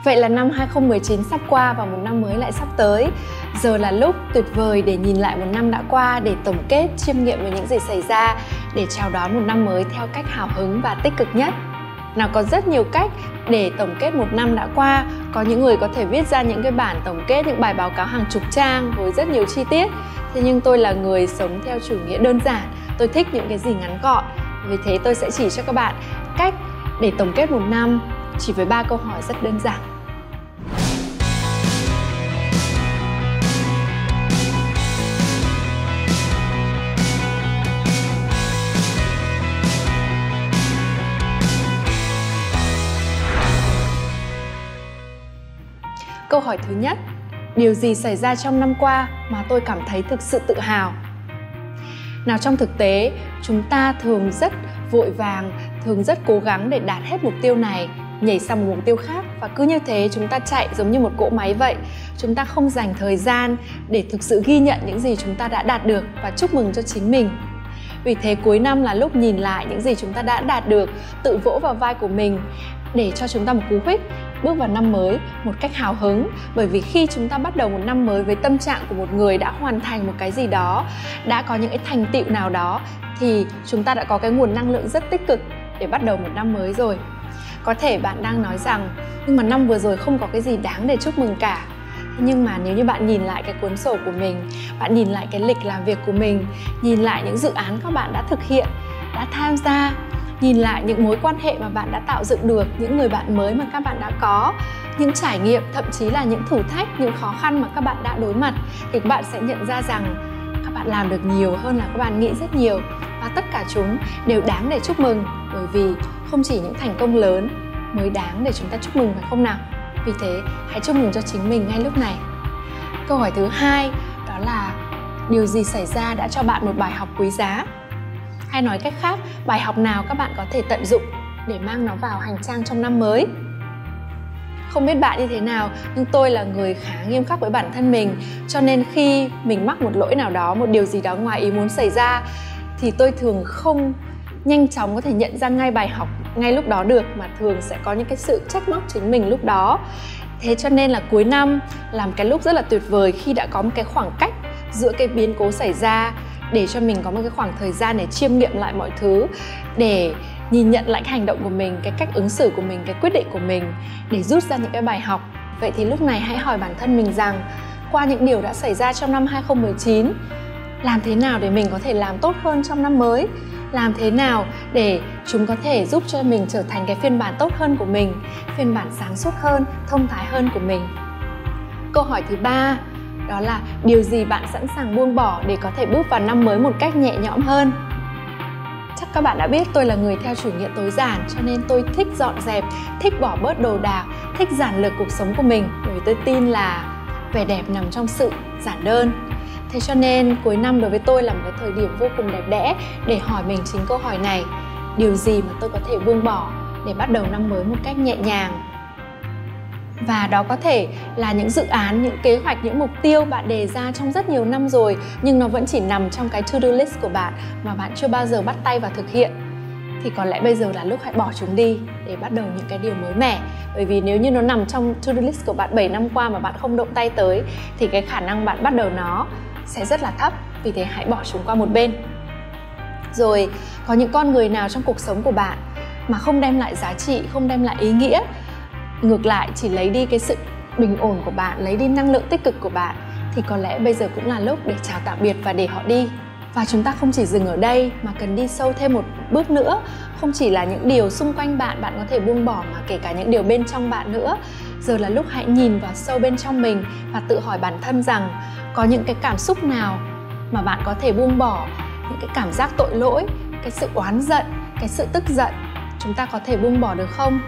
Vậy là năm 2019 sắp qua và một năm mới lại sắp tới. Giờ là lúc tuyệt vời để nhìn lại một năm đã qua, để tổng kết, chiêm nghiệm về những gì xảy ra, để chào đón một năm mới theo cách hào hứng và tích cực nhất. Nào, có rất nhiều cách để tổng kết một năm đã qua. Có những người có thể viết ra những cái bản tổng kết, những bài báo cáo hàng chục trang với rất nhiều chi tiết. Thế nhưng tôi là người sống theo chủ nghĩa đơn giản. Tôi thích những cái gì ngắn gọn. Vì thế tôi sẽ chỉ cho các bạn cách để tổng kết một năm chỉ với 3 câu hỏi rất đơn giản. Câu hỏi thứ nhất, điều gì xảy ra trong năm qua mà tôi cảm thấy thực sự tự hào? Nào, trong thực tế, chúng ta thường rất vội vàng, thường rất cố gắng để đạt hết mục tiêu này, nhảy sang một mục tiêu khác, và cứ như thế chúng ta chạy giống như một cỗ máy vậy. Chúng ta không dành thời gian để thực sự ghi nhận những gì chúng ta đã đạt được và chúc mừng cho chính mình. Vì thế cuối năm là lúc nhìn lại những gì chúng ta đã đạt được, tự vỗ vào vai của mình để cho chúng ta một cú hích bước vào năm mới một cách hào hứng. Bởi vì khi chúng ta bắt đầu một năm mới với tâm trạng của một người đã hoàn thành một cái gì đó, đã có những cái thành tựu nào đó, thì chúng ta đã có cái nguồn năng lượng rất tích cực để bắt đầu một năm mới rồi. Có thể bạn đang nói rằng nhưng mà năm vừa rồi không có cái gì đáng để chúc mừng cả. Nhưng mà nếu như bạn nhìn lại cái cuốn sổ của mình, bạn nhìn lại cái lịch làm việc của mình, nhìn lại những dự án các bạn đã thực hiện, đã tham gia, nhìn lại những mối quan hệ mà bạn đã tạo dựng được, những người bạn mới mà các bạn đã có, những trải nghiệm, thậm chí là những thử thách, những khó khăn mà các bạn đã đối mặt, thì các bạn sẽ nhận ra rằng các bạn làm được nhiều hơn là các bạn nghĩ rất nhiều. Và tất cả chúng đều đáng để chúc mừng, bởi vì không chỉ những thành công lớn mới đáng để chúng ta chúc mừng, phải không nào? Vì thế, hãy chúc mừng cho chính mình ngay lúc này. Câu hỏi thứ hai, đó là điều gì xảy ra đã cho bạn một bài học quý giá? Hay nói cách khác, bài học nào các bạn có thể tận dụng để mang nó vào hành trang trong năm mới? Không biết bạn như thế nào, nhưng tôi là người khá nghiêm khắc với bản thân mình. Cho nên khi mình mắc một lỗi nào đó, một điều gì đó ngoài ý muốn xảy ra, thì tôi thường không nhanh chóng có thể nhận ra ngay bài học ngay lúc đó được, mà thường sẽ có những cái sự trách móc chính mình lúc đó. Thế cho nên là cuối năm làm cái lúc rất là tuyệt vời khi đã có một cái khoảng cách giữa cái biến cố xảy ra, để cho mình có một cái khoảng thời gian để chiêm nghiệm lại mọi thứ, để nhìn nhận lại cái hành động của mình, cái cách ứng xử của mình, cái quyết định của mình, để rút ra những cái bài học. Vậy thì lúc này hãy hỏi bản thân mình rằng qua những điều đã xảy ra trong năm 2019, làm thế nào để mình có thể làm tốt hơn trong năm mới? Làm thế nào để chúng có thể giúp cho mình trở thành cái phiên bản tốt hơn của mình, phiên bản sáng suốt hơn, thông thái hơn của mình? Câu hỏi thứ ba, đó là điều gì bạn sẵn sàng buông bỏ để có thể bước vào năm mới một cách nhẹ nhõm hơn? Chắc các bạn đã biết tôi là người theo chủ nghĩa tối giản, cho nên tôi thích dọn dẹp, thích bỏ bớt đồ đạc, thích giản lược cuộc sống của mình, bởi vì tôi tin là vẻ đẹp nằm trong sự giản đơn. Thế cho nên cuối năm đối với tôi là một cái thời điểm vô cùng đẹp đẽ để hỏi mình chính câu hỏi này: điều gì mà tôi có thể buông bỏ để bắt đầu năm mới một cách nhẹ nhàng? Và đó có thể là những dự án, những kế hoạch, những mục tiêu bạn đề ra trong rất nhiều năm rồi, nhưng nó vẫn chỉ nằm trong cái to-do list của bạn mà bạn chưa bao giờ bắt tay vào thực hiện. Thì có lẽ bây giờ là lúc hãy bỏ chúng đi để bắt đầu những cái điều mới mẻ. Bởi vì nếu như nó nằm trong to-do list của bạn 7 năm qua mà bạn không động tay tới, thì cái khả năng bạn bắt đầu nó sẽ rất là thấp. Vì thế hãy bỏ chúng qua một bên. Rồi, có những con người nào trong cuộc sống của bạn mà không đem lại giá trị, không đem lại ý nghĩa, ngược lại chỉ lấy đi cái sự bình ổn của bạn, lấy đi năng lượng tích cực của bạn, thì có lẽ bây giờ cũng là lúc để chào tạm biệt và để họ đi. Và chúng ta không chỉ dừng ở đây mà cần đi sâu thêm một bước nữa. Không chỉ là những điều xung quanh bạn có thể buông bỏ, mà kể cả những điều bên trong bạn nữa. Giờ là lúc hãy nhìn vào sâu bên trong mình và tự hỏi bản thân rằng có những cái cảm xúc nào mà bạn có thể buông bỏ, những cái cảm giác tội lỗi, cái sự oán giận, cái sự tức giận, chúng ta có thể buông bỏ được không?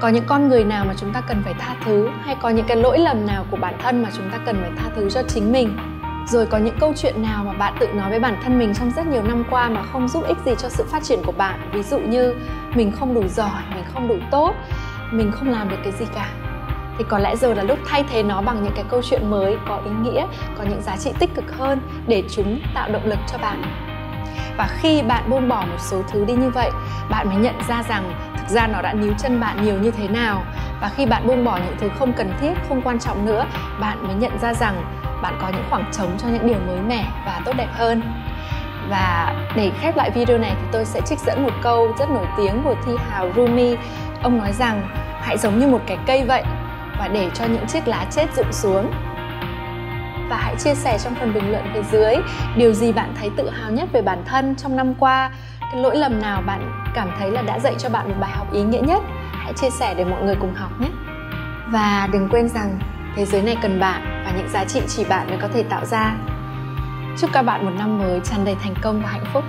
Có những con người nào mà chúng ta cần phải tha thứ, hay có những cái lỗi lầm nào của bản thân mà chúng ta cần phải tha thứ cho chính mình? Rồi có những câu chuyện nào mà bạn tự nói với bản thân mình trong rất nhiều năm qua mà không giúp ích gì cho sự phát triển của bạn? Ví dụ như mình không đủ giỏi, mình không đủ tốt, mình không làm được cái gì cả. Thì có lẽ giờ là lúc thay thế nó bằng những cái câu chuyện mới, có ý nghĩa, có những giá trị tích cực hơn để chúng tạo động lực cho bạn. Và khi bạn buông bỏ một số thứ đi như vậy, bạn mới nhận ra rằng thực thực ra nó đã níu chân bạn nhiều như thế nào. Và khi bạn buông bỏ những thứ không cần thiết, không quan trọng nữa, bạn mới nhận ra rằng bạn có những khoảng trống cho những điều mới mẻ và tốt đẹp hơn. Và để khép lại video này thì tôi sẽ trích dẫn một câu rất nổi tiếng của thi hào Rumi. Ông nói rằng hãy giống như một cái cây vậy và để cho những chiếc lá chết rụng xuống. Và hãy chia sẻ trong phần bình luận phía dưới điều gì bạn thấy tự hào nhất về bản thân trong năm qua, cái lỗi lầm nào bạn cảm thấy là đã dạy cho bạn một bài học ý nghĩa nhất. Hãy chia sẻ để mọi người cùng học nhé. Và đừng quên rằng thế giới này cần bạn và những giá trị chỉ bạn mới có thể tạo ra. Chúc các bạn một năm mới tràn đầy thành công và hạnh phúc.